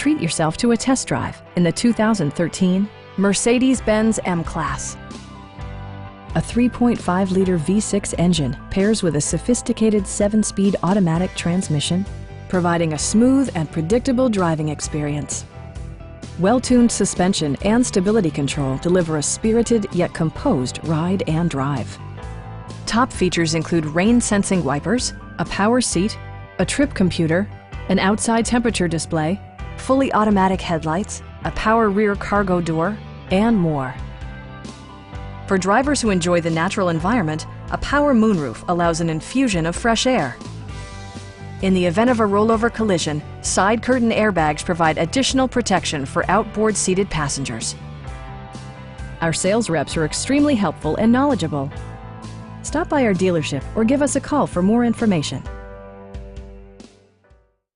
Treat yourself to a test drive in the 2013 Mercedes-Benz M-Class. A 3.5-liter V6 engine pairs with a sophisticated 7-speed automatic transmission, providing a smooth and predictable driving experience. Well-tuned suspension and stability control deliver a spirited yet composed ride and drive. Top features include rain-sensing wipers, a power seat, a trip computer, an outside temperature display, fully automatic headlights, a power rear cargo door, and more. For drivers who enjoy the natural environment, a power moonroof allows an infusion of fresh air. In the event of a rollover collision, side curtain airbags provide additional protection for outboard seated passengers. Our sales reps are extremely helpful and knowledgeable. Stop by our dealership or give us a call for more information.